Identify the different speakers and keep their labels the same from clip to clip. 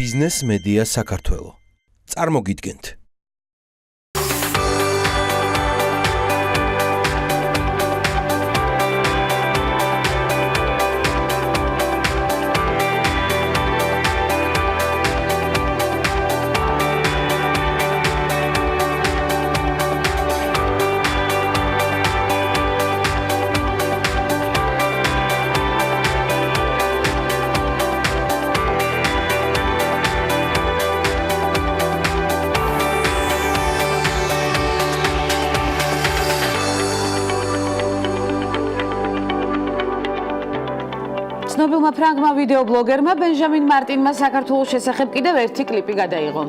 Speaker 1: ბიზნეს მედია საქართველო. წარმოგიდგენთ.
Speaker 2: ცნობილმა ფრანგმა ვიდეობლოგერმა ბენჟამინ მარტინმა საქართველოს შესახებ კიდევ ერთი კლიპი გადაიღო.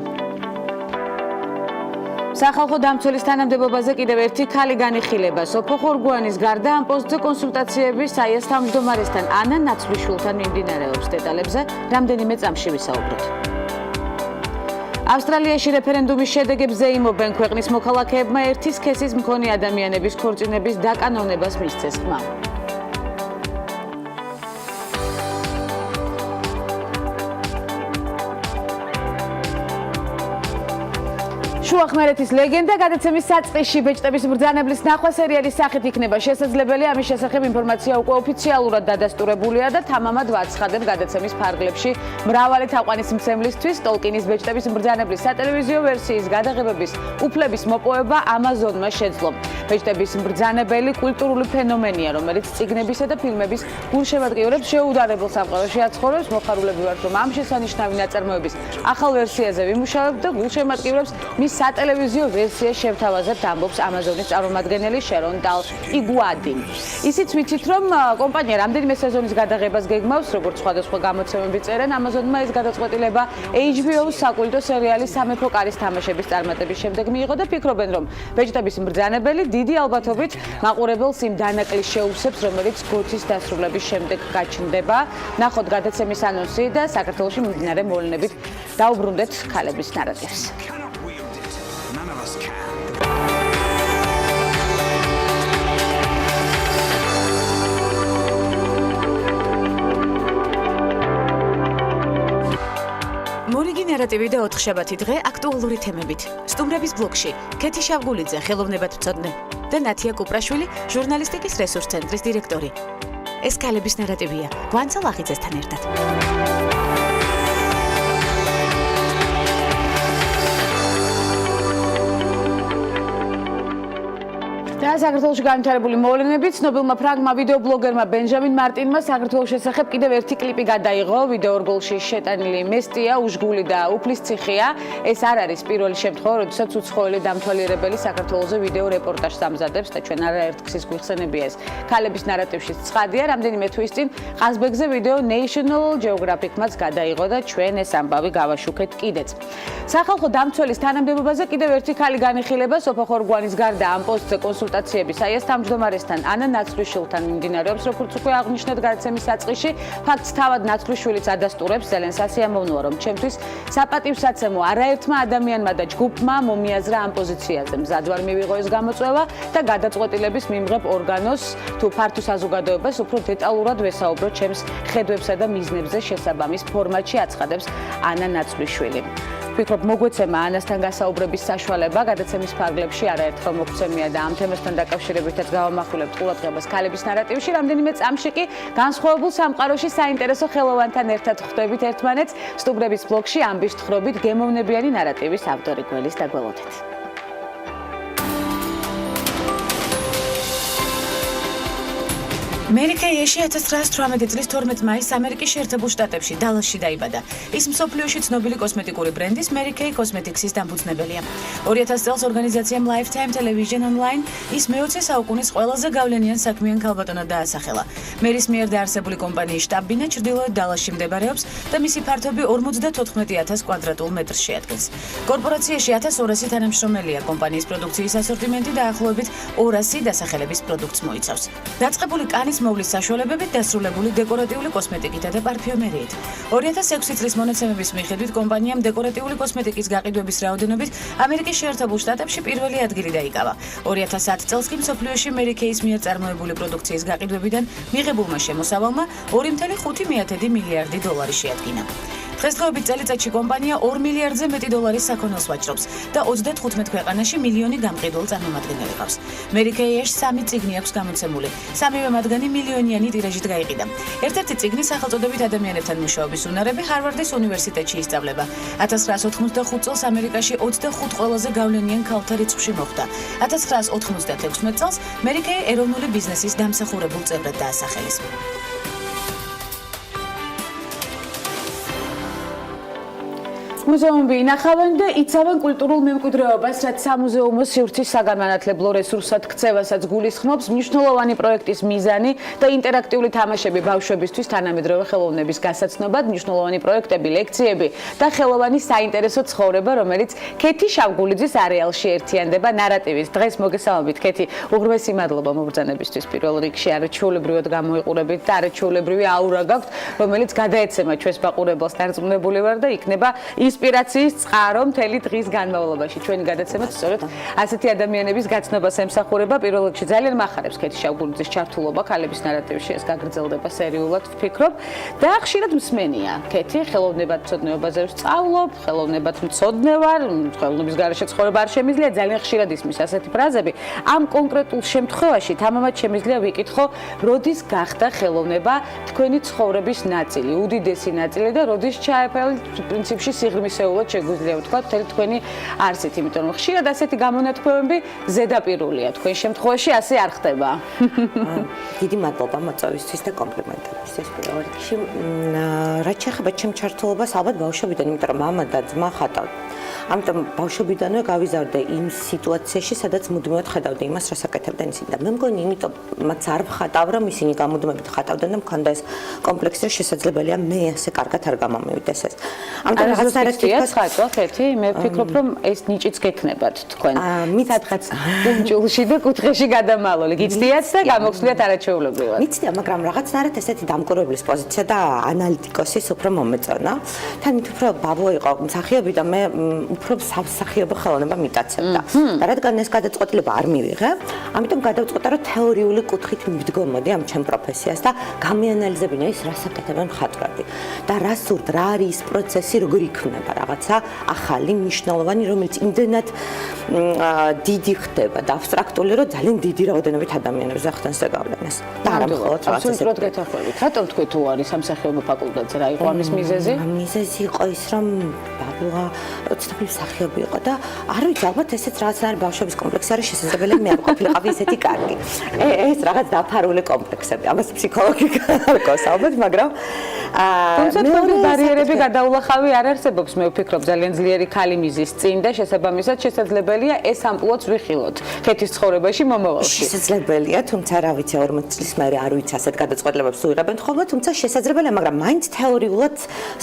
Speaker 2: სახალხო დამცველის თანამდებობაზე კიდევ ერთი ქალი განიხილება. სოფო ხორგვანის გარდა ამ პოსტზე კონსულტაციები საიას თავმჯდომარესთან ანა ნაცვლიშვილთან მიმდინარეობს. დეტალებზე რამდენიმე წამში ვისაუბროთ. ავსტრალიაში რეფერენდუმის შედეგებს ზეიმობენ ქვეყნის მოქალაქეებმა ერთი სქესის მქონე ადამიანების ქორწინების დაკანონებას მისცეს ხმა. შუახმერეთის ლეგენდა გადაცემის საწყისში ბეჭდების მბრძანებლის ნახვა სერიალის სახით იქნება შესაძლებელი. ამის შესახებ ინფორმაცია უკვე ოფიციალურად დადასტურებულია და თამამად ვაცხადებ გადაცემის ფარგლებში მრავალი თაყვანისმცემლისთვის ტოლკინის ბეჭდების მბრძანებლის სატელევიზიო ვერსიის გადაღებების უფლების მოპოვება ამაზონმა შეძლო. ბეჭდების მბრძანებელი კულტურული ფენომენია, რომელიც წიგნებისა და ფილმების გულშემატკივრებს შეუდარებელ სამყაროში აცხოვრებს. მოხარულები ვართ, რომ ამ შესანიშნავი ნაწარმოების ახალ ვერსიაზე ვიმუშავებთ და გულშემატკივრებს მის სატელევიზიო ვერსიას შევთავაზებთ, ამბობს ამაზონის წარმომადგენელი შერონ დალ იგუადი. ისიც ვიცით, რომ კომპანია რამდენიმე სეზონის გადაღებას გეგმავს, როგორც სხვადასხვა გამოცემები წერენ. ამაზონმა ეს გადაწყვეტილება HBO-ს საკულტო სერიალის სამეფო კარის თამაშების წარმატების შემდეგ მიიღო და ფიქრობენ, რომ ბეჭდების მბრძანებელი დიდი ალბათობით მაყურებელს იმ დანაკლისს შეუცებს, რომელიც გოთის დასრულების შემდეგ გაჩნდება. ნახოთ გადაცემის ანონსი და საქართველოში მიმდინარე მოვლენებით დაუბრუნდეთ ქალების ნარატივს. მორიგი ნარატივი და 4 შაბათი დღე აქტუალური თემებით. სტუმრების ბლოგში ქეთი შავგულიძე, ხელოვნებად მცოდნე და ნათია კუპრაშვილი, ჟურნალისტიკის რესურს ცენტრის დირექტორი. ეს ქალების ნარატივია გვანცალ ახიძესთან ერთად. და საქართველოში განვითარებული მოვლენებით ცნობილმა ფრანგმა ვიდეობლოგერმა ბენჟამინ მარტინმა საქართველოს შესახებ კიდევ ერთი კლიპი გადაიღო. ვიდეორგოლში შეტანილი მესტია, უშგული და უფლის ციხეა. ეს არ არის პირველი შემთხვევა, როდესაც უცხოელი დამთვალიერებელი საქართველოზე ვიდეო რეპორტაჟს ამზადებს და ჩვენ არაერთ ქსის გვიხსენებია ეს. ქალების ნარატივშიც ცხადია, რამდენიმე თვის წინ ყაზბეგზე ვიდეო National Geographic-მაც გადაიღო და ჩვენ ეს ამბავი გავაშუქეთ კიდეც. სახალხო დამცველის თანამდებობაზე კიდევ ერთი ქალი განიხილება. სოფო ხორგვანის გარდა ამ პოსტზე კონსულტაციები საიას თავმჯდომარესთან ანა ნაცვლიშვილთან მიმდინარეობს, როგორც უკვე აღნიშნეთ გადაცემის საწყისში. ფაქტს თავად ნაცვლიშვილიც ადასტურებს. ძალიან სასიამოვნოა, რომ ჩემთვის საპატივსაცემო არაერთმა ადამიანმა და ჯგუფმა მომიაზრა ამ პოზიციაზე. მზადვარ მივიღო ეს გამოწვევა და გადაწყვეტილების მიმღებ ორგანოს თუ ფართო საზოგადოებას უფრო დეტალურად ვესაუბრო ჩემს ხედვებსა და მიზნებზე შესაბამის ფორმატში, აცხადებს ანა ნაცვლიშვილი. ვფიქრობ, მოგვეცემა ანასთან გასაუბრების საშუალება. გადაცემის ფარგლებში არაერთხელ მოგცემია და ამ თემასთან დაკავშირებითაც გავამახვილებთ ყურადღებას ქალების ნარატივში. რამდენიმე წამში კი განსხვავებულ სამყაროში საინტერესო ხელოვანთან ერთად ხვდებით ერთმანეთს. სტუმრების ბლოგში ამბის თხრობით გემოვნებიანი ნარატივის ავტორი გველის დაგველოდეთ. მერი კეიში 1918 წლის 12 მაისს ამერიკის შეერთებულ შტატებში დალასში დაიბადა. ის მსოფლიოში ცნობილი კოსმეტიკური ბრენდის Mary Kay Cosmetics-ის დამფუძნებელია. 2000 წელს ორგანიზაციამ Lifetime Television Online ის მე-20 საუკუნის ყველაზე გავლენიან საქმიან ქალბატონად დაასახელა. მერის მიერ დაარსებული კომპანიის შტაბ-ბინა ჩრდილოეთ დალასში მდებარეობს და მისი ფართობი 54000 კვადრატულ მეტრს შეადგენს. კორპორაციაში 1200 თანამშრომელია. კომპანიის პროდუქციის ასორტიმენტი დაახლოებით 200 დასახელების პროდუქტს მოიცავს. დაწყებული კანის მოვლის საშუალებებით დასრულებული დეკორატიული კოსმეტიკითა და პარფიუმერიით. 2006 წლის მონაცემების მიხედვით კომპანიამ დეკორატიული კოსმეტიკის გაყიდვების რაოდენობით ამერიკის შეერთებულ შტატებში პირველი ადგილი დაიკავა. 2010 წელს კი მსოფლიოში Mary Kay-ის მიერ წარმოებული პროდუქციის გაყიდვებიდან მიღებულმა შემოსავალმა 2.5 მილიარდი დოლარი შეადგინა.
Speaker 3: დღესდღეობით წელიწადში კომპანია 2 მილიარდზე მეტი დოლარის საქონელს ვაჭრობს და 35 ქვეყანაში მილიონი გამყიდველ წარმომადგენელი ყავს. Mary Kay-ში 3 წიგნი აქვს გამოცემული. სამივე მათგანი მილიონიანი ტირაჟით გაიყიდა. ერთ-ერთი წიგნი სახელწოდებით ადამიანებთან მუშაობის უნარები ჰარვარდის უნივერსიტეტში ისწავლება. 1985 წელს ამერიკაში 25 ყველაზე გავლენიან ქალთა რიცხვში მოხვდა. 1996 წელს Mary Kay ეროვნული ბიზნესის დამსახურებულ წევრად დაასახელეს.
Speaker 2: მუზეუმები ინახავენ და იცავენ კულტურულ მემკვიდრეობას, რაც სამუზეუმო სივრცის საგანმანათლებლო რესურსად ქცევასაც გულისხმობს. მნიშვნელოვანი პროექტის მიზანი და ინტერაქტიული თამაშები ბავშვებისთვის თანამედროვე ხელოვნების გასაცნობად, მნიშვნელოვანი პროექტები, ლექციები და ხელოვანი საინტერესო ცხოვრება, რომელიც ქეთი შავგულიძის არეალში ერთიანდება ნარატივის. დღეს მოგესალმებით ქეთი, უღრმესი მადლობა მობრძანებისთვის პირველ რიგში, არაჩვეულებრივად გამოიყურებით და არაჩვეულებრივი აურა გაქვთ, რომელიც გადაეცემა ჩვენს მაყურებელს. დარწმუნებული ვარ და იქნება ინსპირაციის წყარო მთელი დღის განმავლობაში. ჩვენი გადაცემაც სწორედ ასეთი ადამიანების გაცნობას ემსახურება. პირველ რიგში ძალიან მახარებს ქეთი შავგულიძის ჩართულობა ქალების ნარატივში, ეს გაგრძელდება სერიულად, ვფიქრობ. და ხშირად მსმენია ქეთი, ხელოვნებად მცოდნეობაზე ვსწავლობ, ხელოვნებად მცოდნე ვარ, ხელოვნების გარეშე ცხოვრება არ შემიძლია, ძალიან ხშირად ისმის ასეთი ფრაზები. ამ კონკრეტულ შემთხვევაში თამამად შემიძლია ვიკითხო, როდის გახდა ხელოვნება თქვენი ცხოვრების ნაწილი, უდიდესი ნაწილი და როდის ჩაეფალ პრინციპში სიღრმისეულად შეგვიძლია ვთქვა მთელი თქვენი არსით, იმიტომ რომ ხშირად ასეთი გამონათქვამები ზედაპირულია. თქვენ შემთხვევაში ასე არ ხდება.
Speaker 4: დიდი მადლობა მოწვევისთვის და კომპლიმენტებისთვის პირველ რიგში. რაც შეეხება ჩემ ჩართულობას, ალბათ ბავშვობიდან, იმიტომ რომ მამა და ძმა ხატავდნენ. ამიტომ ბავშვობიდანვე გავიზარდე იმ სიტუაციაში, სადაც მუდმივად ხედავდი იმას, რა საკეთებდნენ ისინი და მე მგონი, იმიტომ მათ არ ვხატავ, რომ ისინი გამუდმებით ხატავდნენ და მქონდა ეს კომპლექსი, რომ შესაძლებელია მე ასე კარგად არ გამომივიდეს ეს. ამიტომ რაღაცნაირად
Speaker 2: ხატვა ქეთი, მე ვფიქრობ, რომ ეს ნიჭიც გექნებათ თქვენ. სადღაც კუნჭულში და კუთხეში გადამალული. გიცდიათ და გამოხსნიათ არაჩვეულებრივად.
Speaker 4: მიცდია, მაგრამ რაღაცნაირად ესეთი დამკვირვებლის პოზიცია და ანალიტიკოსის უფრო მომეწონა. თან მით უფრო ბაბო იყო მსახიობი და მე უფრო სამსახიობო ხელოვნება მიტაცებდა. და რადგან ეს გადაწყვეტილება არ მივიღე, ამიტომ გადავწყვეტე, რომ თეორიული კუთხით მივდგომოდი ამ ჩემ პროფესიას და გამიანალიზებინა ის, რას აკეთებენ მხატვრები და რა სურთ, რა არის ის პროცესი, როგორ იქმნება რაღაცა ახალი, მნიშვნელოვანი, რომელიც იმდენად დიდი ხდება და აბსტრაქტული, რომ ძალიან დიდი რაოდენობით ადამიანებს ახდენს და გავლენას. და არა მხოლოდ რაღაცა
Speaker 2: სრულად გეთანხმებით. რატომ თქვი თუ არის სამსახიობო ფაკულტეტზე, რა იყო ამის მიზეზი?
Speaker 4: მიზეზი იყო ის, რომ ბაბუა ცნობილი მსახიობი იყო და არ ვიცი, ალბათ ესეც რაღაცნაირი ბავშვების კომპლექსი არის, შესაძლებელია მე არ ყოფილიყავი ესეთი კარგი. ეს რაღაც დაფარული კომპლექსები, ამას ფსიქოლოგი გარკვევს ალბათ, მაგრამ
Speaker 2: თუმცა თქვენი ბარიერები გადაულახავი არ არსებობს, მე ვფიქრობ, ძალიან ძლიერი ქალი მიზის წინ და შესაბამისად შესაძლებელია ეს ამპულოც ვიხილოთ ქეთის ცხოვრებაში მომავალში.
Speaker 4: შესაძლებელია, თუმცა რა ვიცი, 40 წლის მერე არ ვიცი ასეთ გადაწყვეტილებებს თუ იღებენ ხოლმე, თუმცა შესაძლებელია, მაგრამ მაინც თეორიულად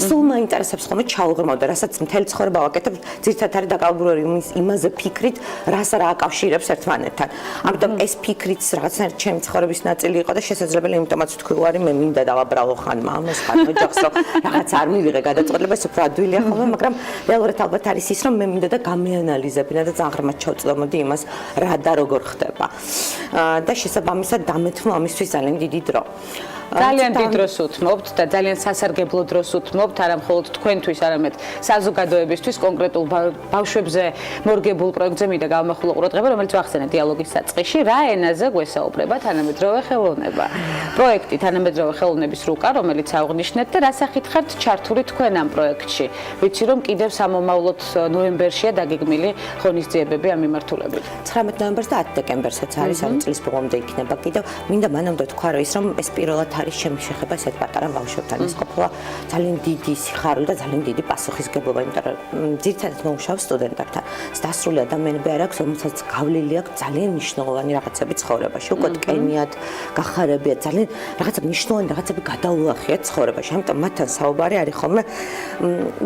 Speaker 4: სულ მაინტერესებს ხოლმე ჩაუღრმავდა, რასაც მთელი ცხოვრება ვაკეთებ, ძირითადად არის დაკავებული იმაზე ფიქრით, რას რა აკავშირებს ერთმანეთთან. ამიტომ ეს ფიქრიც რაღაცნაირად ჩემი ცხოვრების ნაწილი იყო და შესაძლებელია, იმიტომაც ვთქვი, უარი მე მინდა დავაბრალო ხან მამას, ხან ოჯახს, რომ რაღაც არ მივიღე გადაწყვეტილება, ეს უფრო ადვილია ხოლმე, მაგრამ რეალურად ალბათ არის ის, რომ მე მინდა და გამიანალიზებინა და ძალიან ღრმად ჩავწვდომოდი იმას, რა და როგორ ხდება. და შესაბამისად დამეთმო ამისთვის ძალიან დიდი დრო.
Speaker 2: ძალიან დიდ დროს უთმობთ და ძალიან სასარგებლო დროს უთმობთ, არა მხოლოდ თქვენთვის, არამედ საზოგადოებისთვის, კონკრეტულ ბავშვებზე მორგებულ პროექტზე მინდა გავამახვილო ყურადღება, რომელიც ვახსენე დიალოგის საწყისში, რა ენაზე გვესაუბრება თანამედროვე ხელოვნება. პროექტი თანამედროვე ხელოვნების რუკა, რომელიც აღნიშნეთ და რა სახით ხართ ჩართული თქვენ ამ პროექტში. ვიცი, რომ კიდევ სამომავლოდ ნოემბერშია დაგეგმილი ღონისძიებები ამ მიმართულებით.
Speaker 4: 19 ნოემბერს და 10 დეკემბერსაც არის, ამ წლის ბოლომდე იქნება კიდევ. მინდა მანამდე თქვა, რომ ის რომ ეს პირველად არის ჩემი შეხება ესეთ პატარა ბავშვებთან. ეს ყოფილა ძალიან დიდი სიხარული და ძალიან დიდი პასუხისგებლობა, იმიტომ რომ ძირითადად მომუშავ სტუდენტებთან. დასრული ადამიანები არ აქვს, რომელსაც გავლილი აქვს ძალიან მნიშვნელოვანი რაღაცები ცხოვრებაში. უკვე ტკენიათ, გახარებიათ, ძალიან რაღაცა მნიშვნელოვანი რაღაცები გადაულახიათ ცხოვრებაში. ამიტომ მათთან საუბარი არის ხოლმე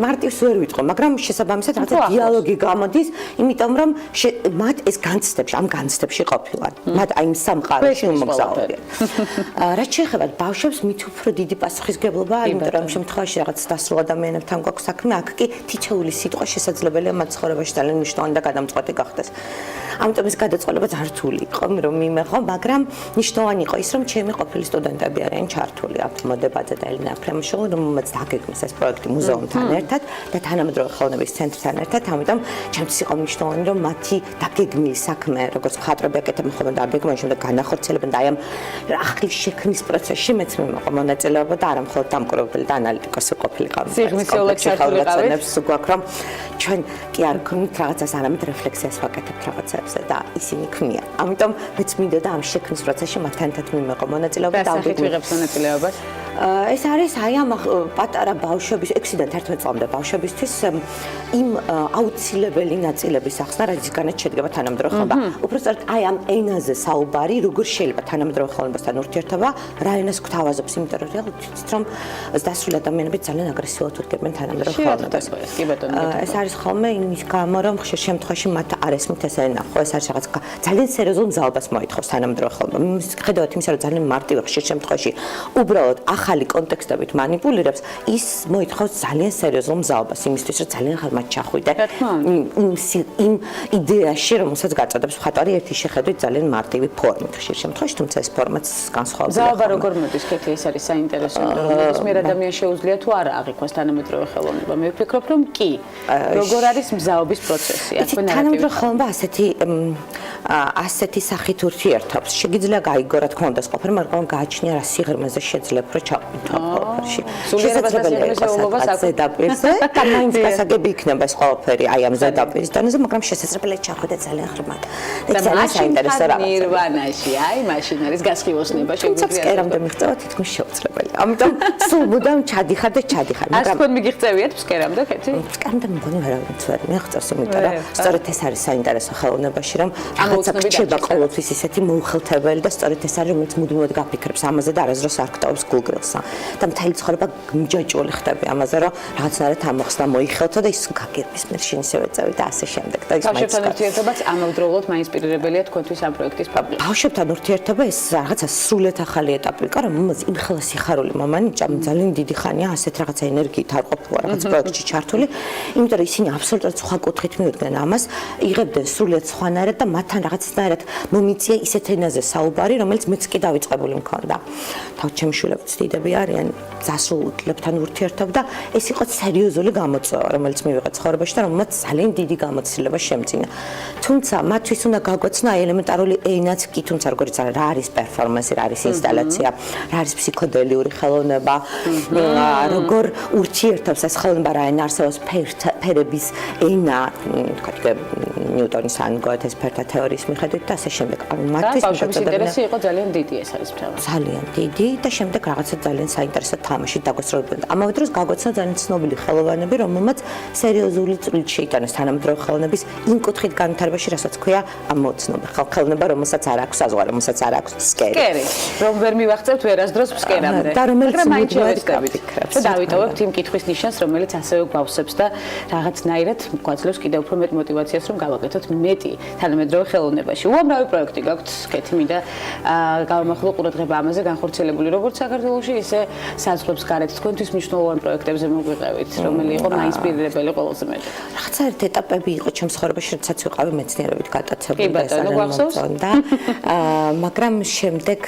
Speaker 4: მარტივს ვერ ვიტყვი, მაგრამ შესაბამისად რაღაცა დიალოგი გამოდის, იმიტომ რომ მათ ეს განცდებში, ამ განცდებში ყოფილან. მათ აი იმ სამყაროში უმოგზაურდიან. რაც შეეხება ბავშვებს მით უფრო დიდი პასუხისგებლობა, იმიტომ რომ შემთხვევაში რაღაც დასრულ ადამიანებთან გვაქვს საქმე, აქ კი თითოეული სიტყვა შესაძლებელია მათ ცხოვრებაში ძალიან მნიშვნელოვანი და გადამწყვეტი გახდეს. ამიტომ ეს გადაწყვეტილება ძალიან რთული იყო, რომ მიმეღო, მაგრამ მნიშვნელოვანი იყო ის, რომ ჩემი ყოფილი სტუდენტები არიან ჩართული აქ მოდებაზე და ელინა ფრემშოვი, რომელმაც დაგეგმეს ეს პროექტი მუზეუმთან ერთად და თანამედროვე ხელოვნების ცენტრთან ერთად, ამიტომ ჩემთვის იყო მნიშვნელოვანი, რომ მათი დაგეგმილი საქმე, როგორც მხატვრები აკეთებენ ხოლმე დაგეგმონ, შემდეგ განახორციელებენ და აი ამ ახლის შექმნის პროცესში მეც მიმოყვა მონაწილეობა და არა მხოლოდ დამკვირვებელი და ანალიტიკოსი ყოფილიყავ.
Speaker 2: სიღრმისეულად ჩართული ყავით.
Speaker 4: გვაქვს რომ ჩვენ კი არ გვქონთ რაღაცას, არამედ რეფლექსიას ვაკეთებთ რაღაცებზე და ისინი ქმნიან. ამიტომ მეც მინდოდა ამ შექმნის პროცესში მათთან ერთად მიმოყვა მონაწილეობა და
Speaker 2: ვიღებს მონაწილეობას.
Speaker 4: ეს არის აი ამ პატარა ბავშვების 6-დან 11 წლამდე ბავშვებისთვის იმ აუცილებელი ნაწილების ახსნა, რაზეც შედგება თანამედროვე ხელოვნება. უпростоრად აი ამ ენაზე საუბარი, როგორ შეიძლება თანამედროვე ხელოვნებასთან ურთიერთობა, რა ენას გვთავაზობს, იმიტომ რომ რეალურად რომ დასრული ადამიანები ძალიან აგრესიულად ურგებენ თანამედროვე ხელოვნებას.
Speaker 2: კი ბატონო.
Speaker 4: ეს არის ხოლმე იმის გამო, რომ ხშირ შემთხვევაში მათ არ ესმით ეს ენა, ხო, ეს არის რაღაც ძალიან სერიოზულ მზალობას მოითხოვს თანამედროვე ხელოვნება. ხედავთ იმისა, რომ ძალიან მარტივი ხშირ შემთხვევაში უბრალოდ ახალი კონტექსტებით манипуლირებს, ის მოითხოვს ძალიან სერიოზულ მზალობას იმისთვის, რომ ძალიან ხალ მათ ჩახვიდე იმ იდეაში, რომელსაც გაწოდებს მხატვარი ერთი შეხედვით ძალიან მარტივი ფორმით ხშირ შემთხვევაში, თუმცა ეს ფორმაც განსხვავებულია.
Speaker 2: მზალობა როგორ მოდის, კეთი, ეს არის საინტერესო, რომ ნებისმიერ ადამიანს შეუძლია თუ არა აღიქვას თანამედროვე ხელოვნება. მე ვფიქრობ, რომ კი. როგორ არის მზაობის პროცესი?
Speaker 4: თანამედროვე ხელოვნება ასეთი სახით ურთიერთობს. შეგიძლია გაიგო რა თქმა უნდა ეს ყოფილი, მაგრამ გააჩნია რა სიღრმეზე შეძლებ რა ჩაყვით ყოფილში.
Speaker 2: შესაძლებელია იყოს
Speaker 4: ზედაპირზე და მაინც გასაგები იქნება ეს ყველაფერი აი ამ ზედაპირის დონეზე, მაგრამ შესაძლებელია ჩახვიდე ძალიან ღრმად.
Speaker 2: და ძალიან საინტერესო რაღაცა. ნირვანაში, აი მაშინ არის გასხივოსნება
Speaker 4: შეგვიძლია. ფსკერამდე მიღწევა თითქმის შეუძლებელია. ამიტომ სულ მუდამ ჩადიხარ და ჩადიხარ.
Speaker 2: მაგრამ ასე თქვენ მიგიღწევიათ ფსკერამდე, კეთი?
Speaker 4: ფსკერამდე მგონი ვერავინ ვერ მიღწევს, იმიტომ რომ სწორედ ეს არის საინტერესო ხელოვნებაში, რომ რაღაცა რჩება ყოველთვის ისეთი მოუხელთებელი და სწორედ ეს არის, რომელიც მუდმივად გაფიქრებს ამაზე და არასდროს არ გტოვებს გულგრილსა. და მთელი ცხოვრება მჯაჭვული ხდები ამაზე, რომ რაღაცნაირად ამოხსნა მოიხელთო და ის გაგერბის მერშინ ისევ ეწევი და ასე შემდეგ. და ის
Speaker 2: ბავშვებთან ურთიერთობაც ამავდროულად მაინსპირირებელია თქვენთვის ამ პროექტის პაბლიკ.
Speaker 4: ბავშვებთან ურთიერთობა ეს რაღაცა სრულად ახალი ეტაპი იყო, რომელსაც იმხელა სიხარული მამანიჭა ძალიან დიდი ხანია ასეთ რაღაცა ენერგიით არ ყოფილა რაღაც პროექტში ჩართული, იმიტომ რომ ისინი აბსოლუტურად სხვა კუთხით მიუდგნენ ამას, იღებდნენ სრულად სხვანაირად და მათთან რაღაცნაირად მომიწია ისეთ ენაზე საუბარი, რომელიც მეც კი დავიწყებული მქონდა. თავ ჩემი შვილებიც დიდები არიან, დასრულებთან ურთიერთობდა, ეს იყო სერიოზული გამოწვევა, რომელიც მივიღეთ ცხოვრებაში და რომელმაც ძალიან დიდი გამოცდილება შემძინა. თუმცა მათთვის უნდა გაგვეცნო აი ელემენტარული ენაც კი, თუმცა როგორც არა, რა არის პერფორმანსი, რა არის ინსტალაცია, რა არის ფსიქოდელიური ხელოვნება, როგორ ურთიერთობს ეს ხელოვნება რა ენა არსებობს ფერების ენა, თქვათ ნიუტონის ან გოეთეს ფერთა თეორიის მიხედვით და ასე შემდეგ.
Speaker 2: მათთვის ბავშვების ინტერესი იყო ძალიან დიდი, ეს არის ფთავი.
Speaker 4: ძალიან დიდი და შემდეგ რაღაცა ძალიან საინტერესო თამაში დაგვესწრებოდნენ. ამავე დროს გაგვეცნო ძალიან ცნობილი ხელოვანები, რომელმაც სერიოზული წვლილი შეიტანეს თანამედროვე ხელოვნების იმ კუთხით განვითარებაში, რასაც ქვია ამოცნობა. ხელოვნება, რომელსაც არ აქვს საზღვარი, რომელსაც არ აქვს ფსკერი.
Speaker 2: ფსკერი, რომ ვერ მივახცევთ ვერასდროს ფსკერამდე.
Speaker 4: და რომელიც
Speaker 2: მუდმივად გავიფიქრებთ. და დავიტოვებთ იმ კითხვის ნიშანს, რომელიც ასევე გვავსებს და რაღაცნაირად გვაძლევს კიდევ უფრო მეტ мотиваციას, რომ გავაკეთოთ მეტი თანამედროვე ხელოვნებაში. უამრავი პროექტი გაქვთ, კეთი, მინდა გავამახვილო ყურადღება ამაზე განხორციელებული როგორც საქართველოში, ისე საზღვრებს გარეთ თქვენთვის მნიშვნელოვან პროექტებზე მოგვიყევით, რომელი იყო მაინსპირირებელი ყველაზე მეტად.
Speaker 4: რაღაცა ერთ ეტაპები იყო ჩემს ცხოვრებაში, როდესაც ვიყავი მეცნიერებით გატაცებული
Speaker 2: და ეს
Speaker 4: და მაგრამ შემდეგ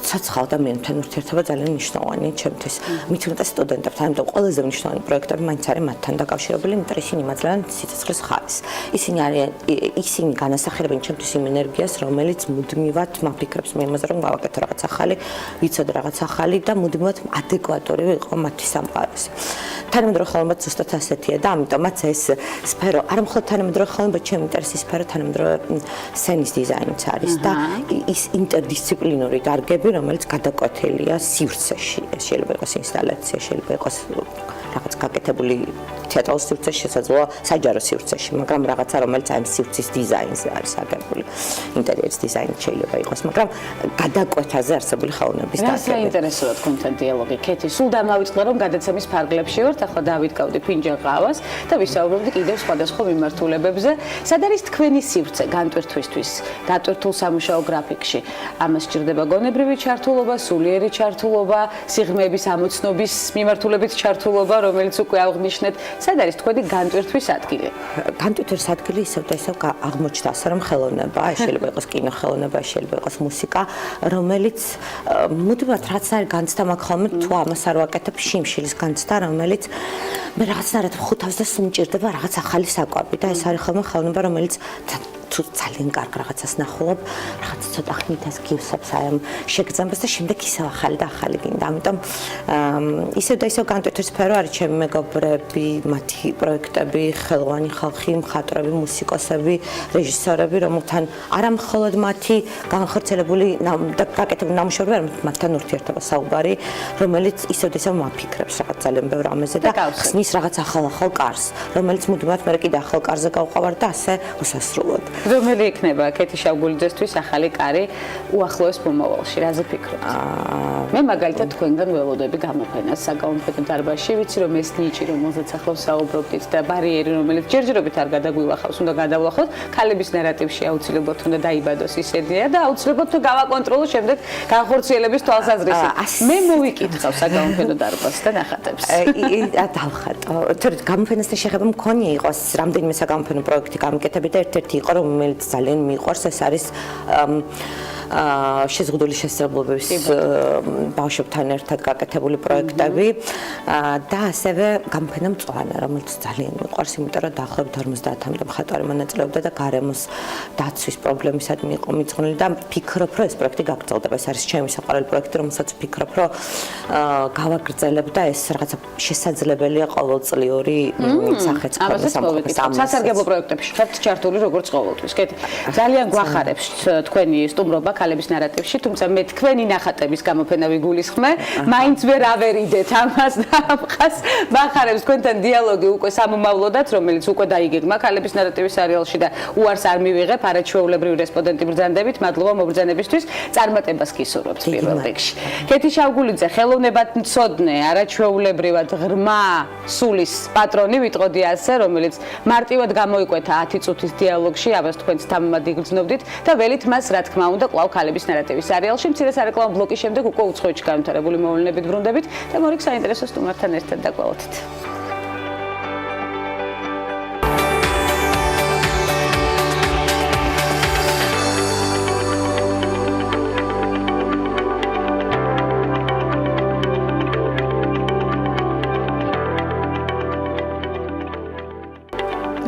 Speaker 4: ცოცხალ ადამიანთან ურთიერთობა ძალიან მნიშვნელოვანია ჩემთვის. მით უმეტეს სტუდენტებთან, ამიტომ ყველაზე მნიშვნელოვანი პროექტები მაინც არის მათთან დაკავშირებული, იმიტომ რომ ისინი იმაძლევენ სიცოცხლის ხარისხს. ისინი განასახიერებენ ჩემთვის იმ ენერგიას, რომელიც მუდმივად მაფიქრებს მე იმაზე, რომ გავაკეთო რაღაც ახალი, ვიცოდე რაღაც ახალი და მუდმივად ადეკვატური იყო მათი სამყაროზე. თანამედროვე ხელოვნება ზუსტად ასეთია და ამიტომაც ეს სფერო, არა მხოლოდ თანამედროვე ხელოვნება, ჩემი ინტერესის სფერო თანამედროვე სცენის დიზაინიც არის და ის ინტერდისციპლინური დარგები, რომელიც გადაკვეთილია სივრცეში. ეს შეიძლება იყოს ინსტალაცია, შეიძლება იყოს რაღაც გაკეთებული თეატრალურ სივრცეში, შესაძლოა საჯარო სივრცეში, მაგრამ რაღაცა რომელიც აი სივრცის დიზაინზე არის აგებული, ინტერიერის დიზაინი შეიძლება იყოს, მაგრამ გადაკვეთაზე არსებული ხელოვნების
Speaker 2: რა
Speaker 4: დარგები.
Speaker 2: საინტერესოა თქვენთან დიალოგი. ქეთი, სულ დამავიწყდა რომ გადაცემის ფარგლებში ვართ, ახლა დავიდგავდი ფინჯან ყავას და ვისაუბრობდი კიდევ სხვადასხვა მიმართულებებზე. სად არის თქვენი სივრცე განტვირთვისთვის, დატვირთულ სამუშაო გრაფიკში? ამას სჭირდება გონებრივი ჩართულობა, სულიერი ჩართულობა, სიღრმეების ამოცნობის მიმართულებით ჩართულობა, რომელიც უკვე აღნიშნეთ. სად არის თქვენი განტვირთვის ადგილი?
Speaker 4: განტვირთვის ადგილი ისევ და ისევ აღმოჩნდა ასე რომ ხელოვნება, შეიძლება იყოს კინოხელოვნება, შეიძლება იყოს მუსიკა, რომელიც მუდმივად რაც არის განცდა მაქვს ხოლმე თუ ამას არ ვაკეთებ შიმშილის განცდა, რომელიც მე რაღაცნაირად ხუთავს და სულ მჭირდება რაღაც ახალი საკვები და ეს არის ხოლმე ხელოვნება, რომელიც თუ ძალიან კარგ რაღაცას ნახულობ, რაღაც ცოტა ხნითას გივსებს აი ამ შეგრძნებას და შემდეგ ისევ ახალი და ახალი გინდა. ამიტომ ისევ და ისევ განტვირთვის სფერო არის ჩემი მეგობრები, მათი პროექტები, ხელოვანი ხალხი, მხატვრები, მუსიკოსები, რეჟისორები, რომელთან არა მხოლოდ მათი განხორციელებული და გაკეთებული ნამუშევრები, არამედ მათთან ურთიერთობა საუბარი, რომელიც ისევ და ისევ მაფიქრებს რაღაც ძალიან ბევრ ამაზე და ხსნის რაღაც ახალ კარს, რომელიც მუდმივად მე კიდე ახალ კარზე გავყავარ და ასე უსასრულოდ.
Speaker 2: რომელი იქნება ქეთი შავგულიძესთვის ახალი კარი უახლოეს მომავალში? რაზე ფიქრობთ? მე მაგალითად თქვენგან ველოდები გამოფენას საკაუნფეტო დარბაზში, ვიცი რომ ეს ნიჭი, რომელზეც ახლა საუბრობთ და ბარიერი, რომელიც ჯერჯერობით არ გადაგვილახავს, უნდა გადავლახოთ, ქალების ნარატივში აუცილებლად უნდა დაიბადოს ისედია და აუცილებლად თუ გავაკონტროლო შემდეგ განხორციელების თვალსაზრისით. მე მოვიკითხავ საკაუნფეტო დარბაზს და ნახატებს.
Speaker 4: დავხატო. თორემ გამოფენასთან შეხება მქონია იყოს რამდენიმე საკაუნფეტო პროექტი გამიკეთები და ერთ-ერთი იყო რომელიც ძალიან მიყვარს, ეს არის შეზღუდული შესაძლებლობების ბავშვებთან ერთად გაკეთებული პროექტები და ასევე გამოფენა მწვანე, რომელიც ძალიან მიყვარს, იმიტომ რომ დაახლოებით 50-მდე მხატვარი მონაწილეობდა და გარემოს დაცვის პრობლემისადმი იყო მიძღვნილი და ფიქრობ, რომ ეს პროექტი გაგრძელდება. ეს არის ჩემი საყვარელი პროექტი, რომელსაც ვფიქრობ, რომ გავაგრძელებ და ეს რაღაცა შესაძლებელია ყოველწლიური სახეც ქონდეს ამ პროექტს.
Speaker 2: სასარგებლო პროექტებში ხართ ჩართული როგორც ყოველთვის. კეთი, ძალიან გვახარებს თქვენი სტუმრობა ქალების ნარატივში, თუმცა მე თქვენი ნახატების გამოფენა ვიგულისხმე, მაინც ვერ ავერიდეთ ამას და ამხას ვახარებს თქვენთან დიალოგი უკვე სამომავლოდაც, რომელიც უკვე დაიგეგმა ქალების ნარატივის სერიალში და უარს არ მივიღებ, არაჩვეულებრივი რესპონდენტი ბრძანდებით, მადლობა მობრძანებისთვის, წარმატებას გისურვებთ პირველ რიგში. ქეთი შავგულიძე, ხელოვნებად მცოდნე, არაჩვეულებრივად ღრმა სულის პატრონი, ვიტყოდი ასე, რომელიც მარტივად გამოიკვეთა 10 წუთის დიალოგში, ამას თქვენც თამამად იგრძნობდით და ველით მას, რა თქმა უნდა, კვლავ ქალების ნარატივის სერიალში მცირე სარეკლამო ბლოკის შემდეგ უკვე უცხოეთში განვითარებული მოვლენებით ბრუნდებით და მორიგ საინტერესო სტუმართან ერთად დაგვალოთით.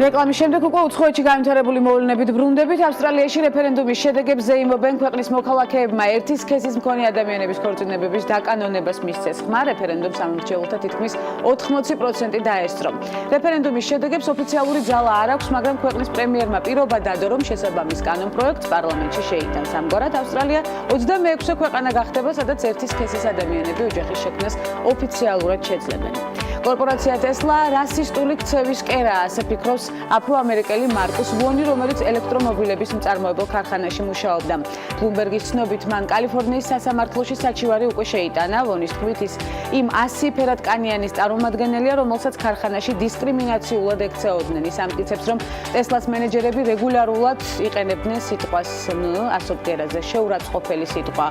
Speaker 2: რეკლამის შემდეგ უკვე უცხოეთში განვითარებული მოვლენებით ბრუნდებით. ავსტრალიაში რეფერენდუმის შედეგებს ზეიმობენ ქვეყნის მოქალაქეებმა ერთი სქესის მქონე ადამიანების ქორწინებების დაკანონებას მისცეს ხმა. რეფერენდუმს სამმართველთა თითქმის 80% დაესწრო. რეფერენდუმის შედეგებს ოფიციალური ძალა არ აქვს, მაგრამ ქვეყნის პრემიერმა პირობა დადო, რომ შესაბამის კანონპროექტს პარლამენტში შეიტანს. ამგვარად ავსტრალია 26-ე ქვეყანა გახდება, სადაც ერთი სქესის ადამიანები ოჯახის შექმნას ოფიციალურად შეძლებენ. კორპორაცია Tesla რასისტული ქცევის კერაა, ასე ფიქრობს აფრო-ამერიკელი მარკუს ვონი, რომელიც ელექტრომობილების მწარმოებელ ქარხანაში მუშაობდა. ბლუმბერგის ცნობით, მან კალიფორნიის სასამართლოში საჩივარი უკვე შეიტანა. ვონის თქმით, ის იმ 100 ფერადკანიანის წარმომადგენელია, რომელსაც ქარხანაში დისკრიმინაციულად ექცეოდნენ. ის ამტკიცებს, რომ Tesla-ს მენეჯერები რეგულარულად იყენებდნენ სიტყვას ასობგერაზე, შეურაცხყოფელი სიტყვა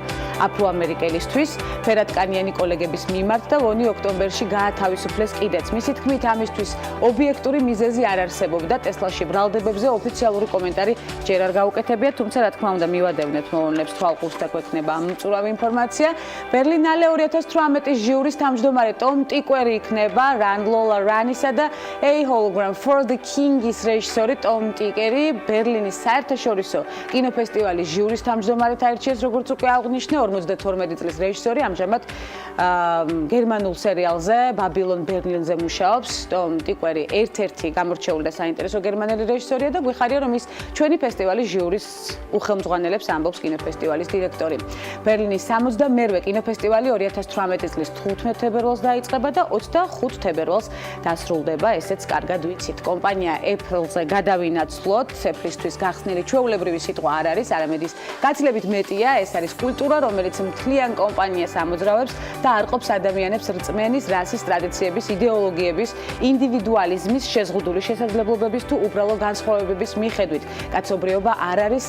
Speaker 2: აფრო-ამერიკელისთვის ფერადკანიანი კოლეგების მიმართ და ვონი ოქტომბერში გაათავისუფლეს კიდეც. მისი თქმით, ამისთვის ობიექტური მიზეზი არ არსებობდა. Tesla-ში ბრალდებებზე ოფიციალური კომენტარი ჯერ არ გაუკეთებია, თუმცა რა თქმა უნდა მივადევნებთ მოვლენებს თვალყურს და გვექნება ამ მწურავი ინფორმაცია. ბერლინალე 2018-ის ჟიურის თავმჯდომარე ტომ ტიკვერი იქნება რანლოლა რანისა და A Hologram for the King-ის რეჟისორი ტომ ტიკერი ბერლინის საერთაშორისო კინოფესტივალის ჟიურის თავმჯდომარედ აირჩიეს, როგორც უკვე აღნიშნე, 52 წლის რეჟისორი ამჟამად გერმანულ სერიალზე Babylon ბერლინზე მუშაობს. ტომ ტიკვერი ერთ-ერთი გამორჩეული და საინტერესო გერმანელი რეჟისორია და გვიხარია, რომ ის ჩვენი ფესტივალის ჟიურის უხელმძღვანელებს ამბობს კინოფესტივალის დირექტორი. ბერლინის 62-ვე კინოფესტივალი 2018 წლის 15 თებერვალს დაიწყება და 25 თებერვალს დასრულდება, ესეც კარგად ვიცით. კომპანია Apple-ზე გადავინაცვლოთ, Apple-ისთვის გახსნილი ჩვეულებრივი სიტყვა არ არის, არამედ ის გაცილებით მეტია, ეს არის კულტურა, რომელიც მთლიან კომპანიას ამოძრავებს და არყოფს ადამიანებს რწმენის, რასის, ტრადიციების, იდეოლოგიების, ინდივიდუალიზმის, შეზღუდული შესაძლებლობების თუ უბრალო განსხვავებების მიხედვით. კაცობრიობა არ არის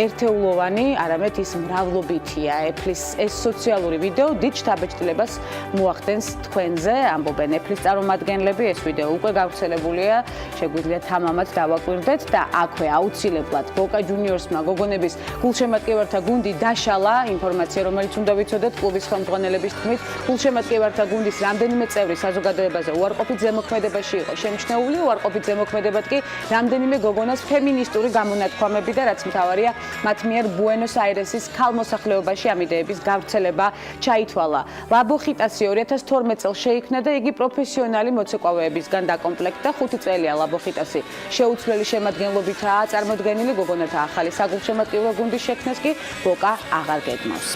Speaker 2: ერთეულოვანი, არამედ ის მრავლობითია. Apple-ის ეს სოციალური ვიდეო დიდ შთაბეჭდილებას მოახდენს თქვენზე, ამბობენ Apple-ის წარმომადგენლები, ეს ვიდეო უკვე გავრცელებულია, შეგვიძლია თამამად დავაკვირდეთ და აქვე აუცილებლად Boca Juniors-მა გოგონების გულშემატკივართა გუნდი დაშალა, ინფორმაცია, რომელიც უნდა ვიცოდეთ კლუბის ხელმძღვანელების თქმით, გულშემატკივართა გუნდის რამდენიმე წევრი საზოგადოებაზე უარყოფით ზემოქმედებაში იყო შემჩნეული, უარყოფით ზემოქმედებად კი რამდენიმე გოგონას ფემინისტური გამონათქვამები და რაც მთავარია, მათ მიერ ბუენოს-აირესის ქალმოსახლეობაში ამ იდეების გავრცელება ჩაითვალა. ლაბოხიტასი 2012 წელს შეიქმნა და იგი პროფესიონალი მოცეკვავეებისგან დაკომპლექტდა. 5 წელია ლაბოხიტასი შეუცვლელი შემადგენლობითაა წარმოდგენილი, გოგონათა ახალი საგულშემატკივრო გუნდის შექმნას კი Boca აღარ გეგმავს.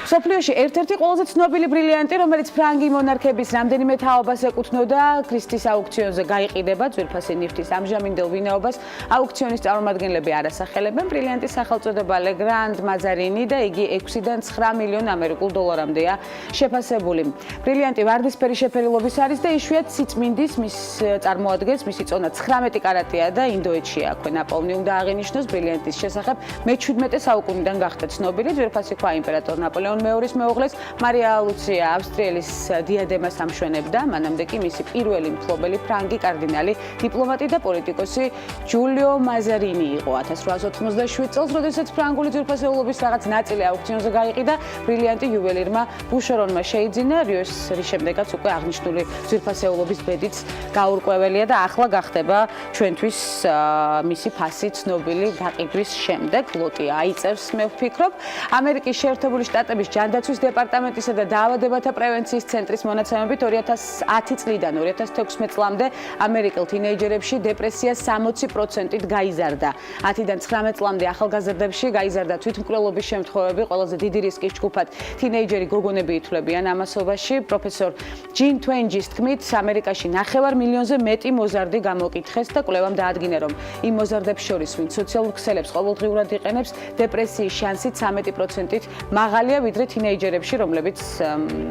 Speaker 2: სოფლიოში ერთ-ერთი ყველაზე ცნობილი ბრილიანტი, რომელიც ფრანგი მონარქების რამდენიმე თაობას ეკუთვნოდა, ქრისტის აუქციონზე გაიყიდება, ძვირფასი ნივთის ამჟამინდელ ვინაობას აუქციონის წარმომადგენლები არ ასახელებენ. ბრილიანტის სახელწოდება ლეგრანდ მაზარინი და იგი 6-დან 9 მილიონ ამერიკულ დოლარამდეა შეფასებული. ბრილიანტი ვარდისფერი შეფერილობის არის და იშვიათ სიწმინდის, მის წარმოადგენს, მისი წონა 19 კარატია და ინდოეთშია აქვე ნაპოვნი უნდა აღინიშნოს. ბრილიანტის შესახებ მე-17 საუკუნიდან გახდა ცნობილი, ძვირფასი ქვა იმპერატორ ნაპოლეონ მეორის მეუღლეს მარია ლუცია ავსტრიელის დიადემას ამშვენებდა, მანამდე კი მისი პირველი მფლობელი ფრანგი კარდინალი, დიპლომატი და პოლიტიკოსი ჯულიო მაზარინი იყო 1887 წელს, როდესაც ფრანგული ძვირფასეულობის რაღაც ნაწილი აუქციონზე გაიყიდა, ბრილიანტი იუველირმა ბუშერონმა შეიძინა, რის შემდეგაც უკვე აღნიშნული ძვირფასეულობის ბედიც გაურკვეველია და ახლა გახდება ჩვენთვის მისი ფასი ცნობილი გაყიდვის შემდეგ. ლოტი აიწევს, მე ვფიქრობ, ამერიკის შეერთებული შტატების ჯანდაცვის დეპარტამენტისა და დაავადებათა პრევენციის ცენტრის მონაცემებით 2010 წლიდან 2016 წლამდე ამერიკელ თინეიჯერებში დეპრესია 60%-ით გაიზარდა. 10-დან 19 წლამდე ახალგაზრდებში გაიზარდა თვითმკვლელობის შემთხვევები, ყველაზე დიდი რისკის ჯგუფად თინეიჯერი გოგონები ითვლებიან ამასობაში. პროფესორ ჯინ თვენჯის თქმით, ამერიკაში 9 მილიონზე მეტი მოზარდი გამოკითხეს და კვლევამ დაადგინა, რომ იმ მოზარდებს შორის, ვინც სოციალურ ქსელებს ყოველდღიურად იყენებს, დეპრესიის შანსი 13%-ით მაღალია ვიდრე თინეიჯერებში, რომლებიც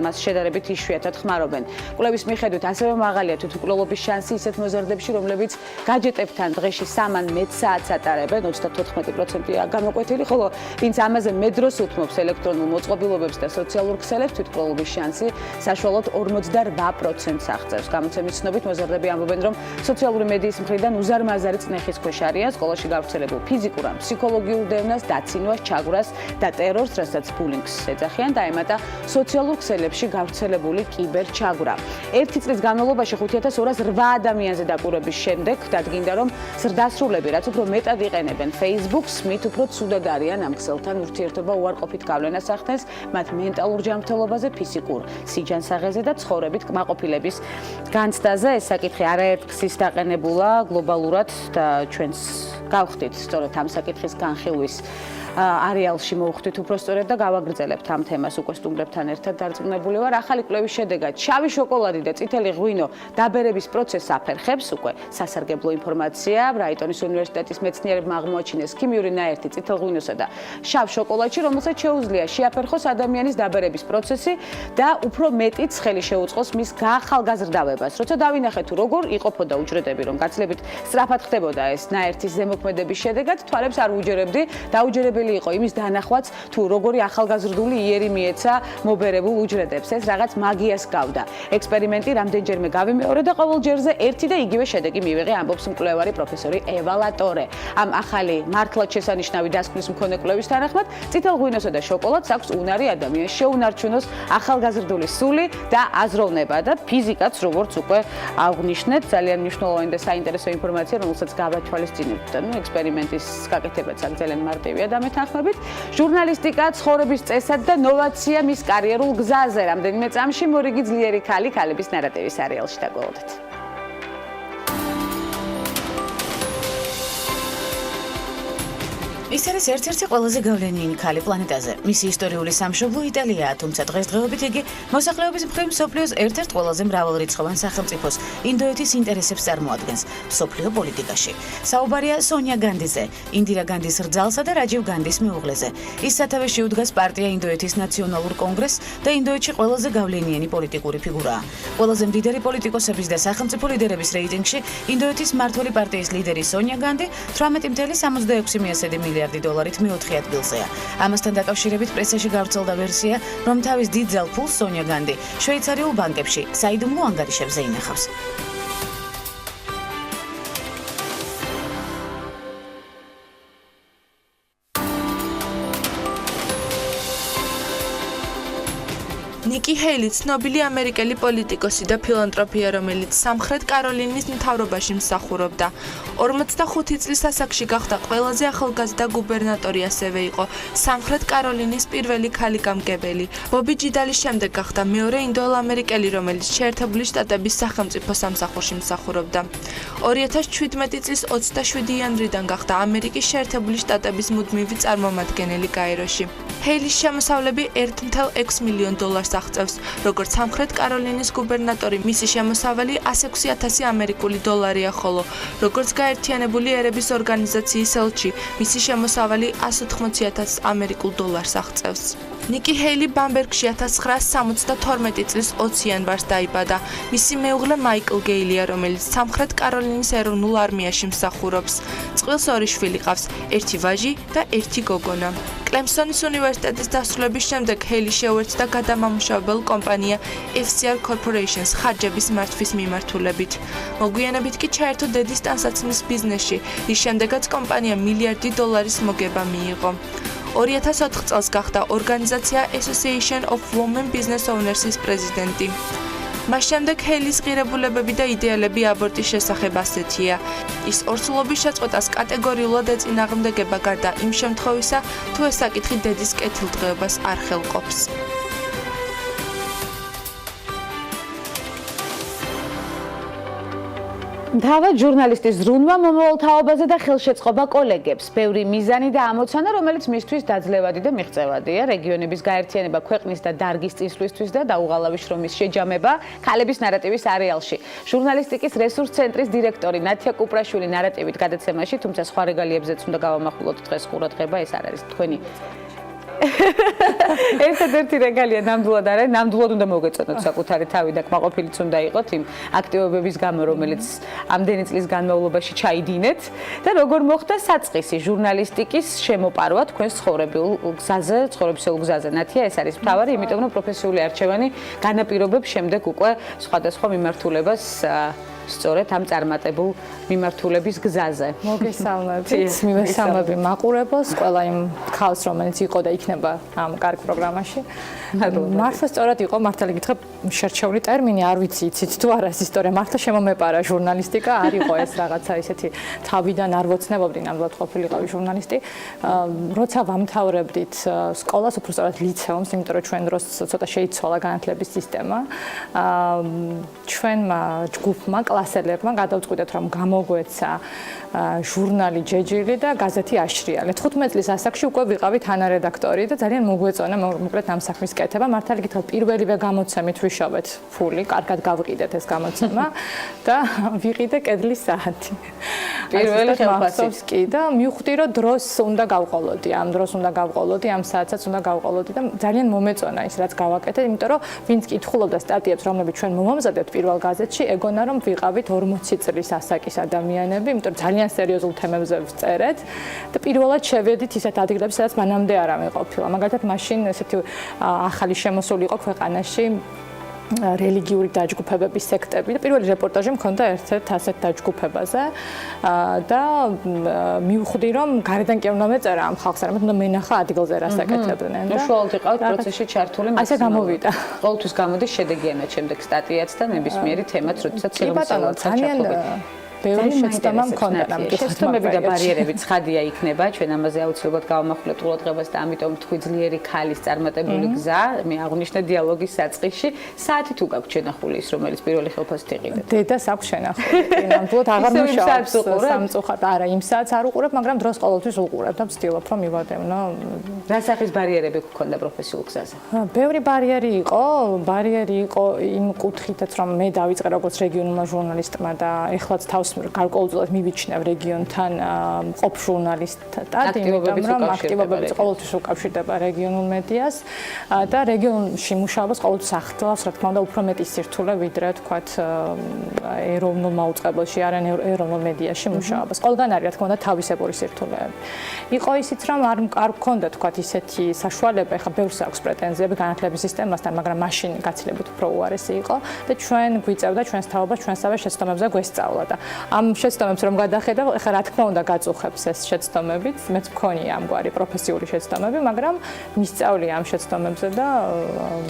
Speaker 2: მას შედარებით იშვიათად ხმარობენ. კვლევის მიხედვით ასევე მაღალია თვითმკვლელობის შანსი ისეთ მოზარდებში, რომლებიც გაჯეტებთან დღეში 3-ან მეტ საათს ატარებენ, 34%-ია გამოკვეთილი, ხოლო ვინც ამაზე მეტ დროს უთმობს ელექტრონულ მოწყობილობებს და სოციალურ ქსელებს, თვითმკვლელობის შანსი საშუალოდ 48%-ს აღწევს. გამოცემის ცნობით მოზარდები ამბობენ, რომ სოციალური მედიის მხრიდან უზარმაზარი წნეხის ქვეშ არიან, სკოლაში გავრცელებულ ფიზიკურ ან ფსიქოლოგიურ დევნას, დაცინვას, ჩაგვრას და ტერორს, რასაც ბულინგს ეძახიან, დაემატა სოციალურ ქსელებში გავრცელებული კიბერჩაგვრა. 1 წლის განმავლობაში 5208 ადამიანზე დაკვირვების შემდეგ დადგინდა, რომ ზრდასრულები, რაც უფრო მეტად იყენებენ Facebook-ს, მით უფრო ცუდად არიან ამ ქსელთან ურთიერთობა უარყოფით გავლენას ახდენს მათ მენტალურ ჯანმრთელობაზე, ფიზიკურ სიჯანსაღეზე და ცხოვრებით კმაყოფილების განცდაზე. ეს საკითხი არაერთგზის დაყენებულა გლობალურად და ჩვენს გავხდით სწორედ ამ საკითხის განხილვის არეალში მოვხვდით უпроსტორად და გავაგრძელებთ ამ თემას უკვე სტუმრებთან ერთად დარწმუნებული ვარ. ახალი კვლევის შედეგად შავი შოკოლადი და წითელი ღვინო დაბერების პროცესს აფერხებს, უკვე სასარგებლო ინფორმაცია. ბრაიტონის უნივერსიტეტის მეცნიერებმა აღმოაჩინეს ქიმიური ნაერთი წითელ ღვინოსა და შავ შოკოლადში, რომელსაც შეუძლია შეაფერხოს ადამიანის დაბერების პროცესი და უფრო მეტი ცხელი შეუწყოს მის გაახალგაზრდავებას. როცა დავინახეთ თუ როგორ იყოფოდა უჯრედები, რომ გაცილებით სწრაფად ხდებოდა ეს ნაერთის ზემოქმედების შედეგად, თვალებს არ ვუჯერებდი, დაუჯერებელი იყო იმის დანახვაც, თუ როგორი ახალგაზრდული იერი მიეცა მობერებულ უჯრედებს. ეს რაღაც მაგიას გავდა. ექსპერიმენტი რამდენჯერმე გავიმეორე და ყოველ ჯერზე ერთი და იგივე შედეგი მივიღე, ამბობს მკვლევარი პროფესორი ევა ლატორე. ამ ახალი მართლაც შესანიშნავი დასკვნის მქონე კვლევის თანახმად, წითელ ღვინოსა და შოკოლადს აქვს უნარი ადამიანს შეუნარჩუნოს ახალგაზრდული სული და აზროვნება და ფიზიკაც, როგორც უკვე აღვნიშნეთ, ძალიან მნიშვნელოვანი და საინტერესო ინფორმაცია, რომელსაც გავათვალისწინებთ. ექსპერიმენტის გაკეთებაც ძალიან მარტივია და მე თანხმობით, ჟურნალისტიკა, ცხოვრების წესად და ნოვაცია მის კარიერულ გზაზე. რამდენიმე წამში მორიგი ძლიერი ქალი ქალების ნარატივის სერიალში დაგველოდეთ.
Speaker 3: ის არის ერთ-ერთი ყველაზე გავლენიანი ქალი პლანეტაზე. მისი ისტორიული სამშობლო იტალიაა, თუმცა დღესდღეობით იგი მოსახლეობის მხრივ მსოფლიოს ერთ-ერთ ყველაზე მრავალრიცხოვან სახელმწიფოს ინდოეთის ინტერესებს წარმოადგენს მსოფლიო პოლიტიკაში. საუბარია სონია განდიზე, ინდირა განდის რძალსა და რაჯივ განდის მეუღლეზე. ის სათავეში უდგას პარტია ინდოეთის ნაციონალურ კონგრესს და ინდოეთში ყველაზე გავლენიანი პოლიტიკური ფიგურაა. ყველაზე მდიდარი პოლიტიკოსების და სახელმწიფო ლიდერების რეიტინგში ინდოეთის მმართველი პარტიის ლიდერი სონია განდი 18.66 მილიარდი დოლარით მეოთხე ადგილზეა. ამასთან დაკავშირებით პრესაში გავრცელდა ვერსია, რომ თავის დიდ ძალფულს სონია განდი შვეიცარიულ ბანკებში საიდუმლო ანგარიშებზე ინახავს.
Speaker 5: ნიკი ჰეილი ცნობილი ამერიკელი პოლიტიკოსი და ფილანთროპია, რომელიც სამხრეთ კაროლინის მთავრობაში მსახურობდა. 45 წლის ასაკში გახდა ყველაზე ახალგაზრდა გუბერნატორი, ასევე იყო სამხრეთ კაროლინის პირველი ქალი გამგებელი. ბობი ჯიდალის შემდეგ გახდა მეორე ინდოელ-ამერიკელი, რომელიც შეერთებული შტატების სახელმწიფო სამსახურში მსახურობდა. 2017 წლის 27 იანვრიდან გახდა ამერიკის შეერთებული შტატების მუდმივი წარმომადგენელი კაიროში. ჰეილის შემოსავლები $1.6 მილიონ აღწევს, როგორც სამხრეთ კაროლინის გუბერნატორი, მისი შემოსავალი 106,000 ამერიკული დოლარია, ხოლო როგორც გაერთიანებული ერების ორგანიზაციის ელჩი, მისი შემოსავალი 180,000 ამერიკულ დოლარს აღწევს. ნიკი ჰეილი ბამბერგში 1972 წლის 20 იანვარს დაიბადა. მისი მეუღლე მაიკლ გეილია, რომელიც სამხრეთ კაროლინის ეროვნულ არმიაში მსახურობს. წყვილს 2 შვილი ყავს, 1 ვაჟი და 1 გოგონა. კლემსონის უნივერსიტეტის დასრულების შემდეგ ჰეილი შეუერთდა გადამამუშავებელ კომპანია FCR Corporations ხარჯების მართვის მიმართულებით. მოგვიანებით კი ჩაერთო დედის ტანსაცმლის ბიზნესში, რის შემდეგაც კომპანიამ $1 მილიარდის მოგება მიიღო. 2004 წელს გახდა ორგანიზაცია Association of Women Business Owners-ის პრეზიდენტი. მას შემდეგ ჰეილის ღირებულებები და იდეალები აბორტის შესახებ ასეთია. ის ორსულობის შეწყვეტას კატეგორიულად ეწინააღმდეგება, გარდა იმ შემთხვევისა, თუ ეს საკითხი დედის კეთილდღეობას არ ხელყოფს.
Speaker 2: თავად ჟურნალისტის ზრუნვა მომავალ თაობაზე და ხელშეწყობა კოლეგებს. ბევრი მიზანი და ამოცანა, რომელიც მისთვის დაძლევადი და მიღწევადია. რეგიონების გაერთიანება ქვეყნის და დარგის წინსვლისთვის და დაუღალავი შრომის შეჯამება ქალების ნარატივის არეალში. ჟურნალისტიკის რესურს ცენტრის დირექტორი ნათია კუპრაშვილი ნარატივით გადაცემაში, თუმცა სხვა რეგალიებზეც უნდა გავამახვილოთ დღეს ყურადღება, ეს არ არის თქვენი ერთადერთი რეგალია ნამდვილად არა, ნამდვილად უნდა მოგეწონოთ საკუთარი თავი და კმაყოფილიც უნდა იყოთ იმ აქტივობების გამო, რომელიც ამდენი წლის განმავლობაში ჩაიდინეთ და როგორ მოხდა საწყისი ჟურნალისტიკის შემოპარვა თქვენს ცხოვრებისეულ გზაზე. ნათია, ეს არის მთავარი, იმიტომ რომ პროფესიული არჩევანი განაპირობებს შემდეგ უკვე სხვადასხვა მიმართულებას სწორედ ამ წარმატებულ მიმართულების გზაზე.
Speaker 6: მოგესალმებით. მივესალმები მაყურებელს, ყველა იმ ქალს, რომელიც იყო და იქნება ამ კარგ პროგრამაში. მართლა სწორად იყო, მართალი გითხრა, შერჩეული ტერმინი, არ ვიცი, იცით თუ არა ეს ისტორია, მართლა შემომეპარა ჟურნალისტიკა, არ იყო ეს რაღაცა ისეთი თავიდან არ ვოცნებობდი, ნამდვილად ყოფილიყავი ჟურნალისტი. როცა ვამთავრებდით სკოლას, უფრო სწორად ლიცეუმს, იმიტომ რომ ჩვენ დროს ცოტა შეიცვალა განათლების სისტემა. ჩვენმა ჯგუფმა კლასელებმა გადავწყვიტეთ, რომ გამოგვეცა ჟურნალი ჯეჯილი და გაზეთი აშრიალე. 15 წლის ასაკში უკვე ვიყავი თანარედაქტორი და ძალიან მოგვეწონა მოკლედ ამ საქმის კეთება. მართალი გითხრათ, პირველივე გამოცემით ვიშოვეთ ფული, კარგად გავყიდეთ ეს გამოცემა და ვიყიდე კედლის საათი. პირველი ხელფასი კი და მივხვდი, რომ დროს უნდა გავყოლოდი, ამ დროს უნდა გავყოლოდი, ამ საათსაც უნდა გავყოლოდი და ძალიან მომეწონა ის, რაც გავაკეთე, იმიტომ რომ ვინც კითხულობდა სტატიებს, რომლებიც ჩვენ მომამზადეთ პირველ გაზეთში, ეგონა რომ ვიყავით 40 წლის ასაკის ადამიანები, იმიტომ რომ ძალიან სერიოზულ თემებზე ვწერეთ და პირველად შევედით ისეთ ადგილებში, სადაც მანამდე არ ამეყოფილა. მაგალითად, მაშინ ესეთი ახალი შემოსული იყო ქვეყანაში რელიგიური დაჯგუფებების სექტები და პირველი რეპორტაჟი მქონდა ერთ-ერთ ასეთ დაჯგუფებაზე და მივხვდი, რომ გარედან კი უნდა მეწერა ამ ხალხს, არამედ უნდა მენახა ადგილზე რას აკეთებდნენ და
Speaker 2: უშუალოდ იყავით პროცესში ჩართული.
Speaker 6: ასე გამოვიდა.
Speaker 2: ყოველთვის გამოდის შედეგიანად შემდეგ სტატიაც და ნებისმიერი თემაც, როდესაც სიღრმისეულად ჩახვდებით.
Speaker 6: ბევრი შეცდომა მქონდა ნამდვილად.
Speaker 2: შეცდომები და ბარიერები ცხადია იქნება, ჩვენ ამაზე აუცილებლად გავამახვილებთ ყურადღებას და ამიტომ თქვი ძლიერი ქალის წარმატებული გზა, მე აღვნიშნე დიალოგის საწყისში, საათი თუ გაქვს შენახული ის, რომელიც პირველი ხელფასით იყიდეთ.
Speaker 6: დედას აქვს შენახული. ნამდვილად აღარ მუშაობს სამწუხაროდ. არა, იმ საათს არ უყურებ, მაგრამ დროს ყოველთვის უყურებ და ვცდილობ რომ მივადევნო.
Speaker 2: რა სახის ბარიერები გქონდა პროფესიულ გზაზე?
Speaker 6: ბევრი ბარიერი იყო იმ კუთხითაც რომ მე დავიწყე როგორც რეგიონულმა ჟურნალისტმა და ეხლაც თავს გარკვეულწილად მივიჩნევ რეგიონთან მყოფ ჟურნალისტად, იმიტომ რომ აქტივობები ყოველთვის უკავშირდება რეგიონულ მედიას და რეგიონში მუშაობას ყოველთვის ახდენს, რა თქმა უნდა, უფრო მეტი სირთულე ვიდრე თქვათ ეროვნულ მაუწყებელში, არ ეროვნულ მედიაში მუშაობას. ყველგან არის რა თქმა უნდა თავისებური სირთულეები. იყო ისიც რომ არ გქონდა თქვათ ისეთი საშუალება, ეხლა ბევრს აქვს პრეტენზიები განათლების სისტემასთან, მაგრამ მაშინ გაცილებით უფრო უარესი იყო და ჩვენ გვიწევდა ჩვენს თაობას ჩვენსავე შეცდომებზე გვესწავლა და ამ შეცდომებს რომ გადახედავ, ეხლა რა თქმა უნდა გაწუხებს ეს შეცდომებიც, მეც მქონია ამგვარი პროფესიული შეცდომები, მაგრამ მისწავლია ამ შეცდომებზე და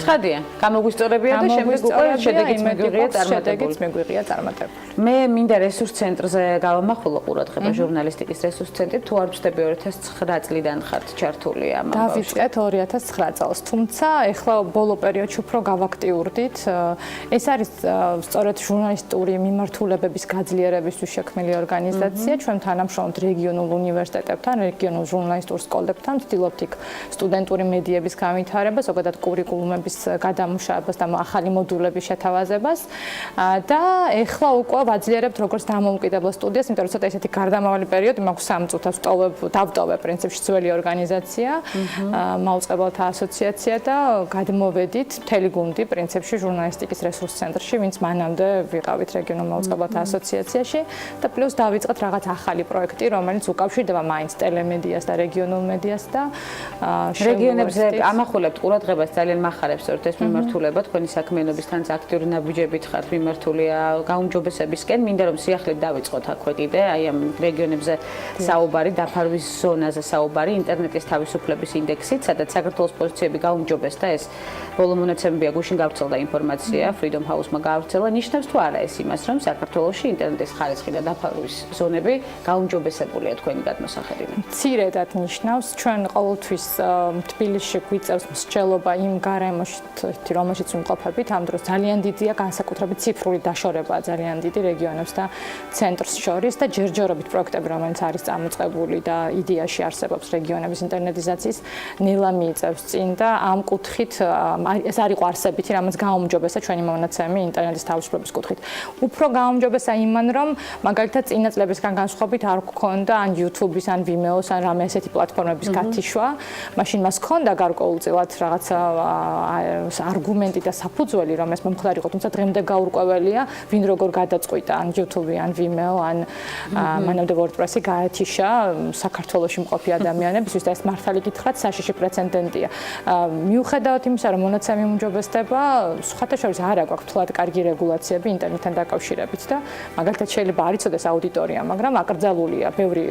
Speaker 2: ცხადია, გამოგვისწორებია და შემდეგ უკვე შედეგიც
Speaker 6: მეგვიღია წარმატებული.
Speaker 2: მე მინდა რესურს ცენტრზე გავამახვილო ყურადღება ჟურნალისტიკის რესურს ცენტრი, თუ არ ვწდები 2009 წლიდან ხართ ჩართული ამ ამბავში.
Speaker 6: დავიწყეთ 2009 წელს, თუმცა ეხლა ბოლო პერიოდში უფრო გავაქტიურდით. ეს არის სწორედ ჟურნალისტური მიმართულებების გაძლიერებისთვის შექმნილი ორგანიზაცია. ჩვენ თანამშრომლობთ რეგიონულ უნივერსიტეტებთან, რეგიონულ ჟურნალისტურ სკოლებთან, ვცდილობთ იქ სტუდენტური მედიების განვითარებას, ზოგადად კურიკულუმების გადამუშავებას და ახალი მოდულების შეთავაზებას. და ეხლა უკვე ვაძლიერებთ როგორც დამოუკიდებელ სტუდიას, იმიტომ რომ ცოტა ესეთი გარდამავალი პერიოდი მაქვს 3 წუთას დავტოვე პრინციპში ძველი ორგანიზაცია, მაუწყებელთა ასოციაცია და გადმოვედით მთელი გუნდი პრინციპში ჟურნალისტიკის რესურს ცენტრში, ვინც მანამდე ვიყავით რეგიონულ მაუწყებელთა ასოციაციაში და პლუს დავიწყეთ რაღაც ახალი პროექტი, რომელიც უკავშირდება მაინც ტელემედიას და რეგიონულ მედიას და
Speaker 2: რეგიონებზე ამახვილებთ ყურადღებას, ძალიან მახარებს ერთ ეს მიმართულება, თქვენი საქმიანობისთან აქტიური ნაბიჯებით ხართ მიმართულია გაუმჯობესებისკენ, მინდა რომ სიახლით დავიწყოთ აქვე კიდე, აი ამ რეგიონებზე საუბარი, დაფარვის ზონაზე საუბარი, ინტერნეტის თავისუფლების ინდექსით, სადაც საქართველოს პოზიციები გაუმჯობესდა, ეს ბოლო მონაცემებია, გუშინ გავრცელდა ინფორმაცია, Freedom House-მა გავრცელა, ნიშნავს თუ არა ეს იმას, რომ საქართველოში ინტერნეტის ხარისხი და დაფარვის ზონები გაუმჯობესებულია თქვენი გადმოსახედიდან?
Speaker 6: მცირედად ნიშნავს, ჩვენ ყოველთვის თბილისში გვიწევს მსჯელობა იმ გარემოში, რომელშიც ვიმყოფებით, ამ დროს ძალიან დიდია განსაკუთრებით ციფრული დაშორებაა ძალიან დიდი რეგიონებს და ცენტრს შორის და ჯერჯერობით პროექტები, რომელიც არის წამოწყებული და იდეაში არსებობს რეგიონების ინტერნეტიზაციის, ნელა მიიწევს წინ და ამ კუთხით ეს არ იყო არსებითი, რამაც გაუმჯობესა ჩვენი მონაცემი ინტერნეტის თავისუფლების კუთხით. უფრო გაუმჯობესა იმან, რომ მაგალითად წინა წლებისგან განსხვავებით არ გქონდა ან YouTube-ის, ან Vimeo-ს, ან რამე ესეთი პლატფორმების გათიშვა. მაშინ მას ჰქონდა გარკვეულწილად რაღაცა არგუმენტი და საფუძველი, რომ ეს მომხდარიყო, თუმცა დღემდე გაურკვეველია, ვინ როგორ გადაწყვიტა ან YouTube, ან Vimeo, ან მანამდე WordPress-ი გაათიშა საქართველოში მყოფი ადამიანებისთვის და ეს მართალი გითხრათ, საშიში პრეცედენტია. მიუხედავად იმისა, რომ მონაცემი უმჯობესდება, სხვათა შორის არ აქვს თლად კარგი რეგულაციები ინტერნეტთან დაკავშირებით და მაგალითად შეიძლება არ იცოდეს აუდიტორია, მაგრამ აკრძალულია ბევრი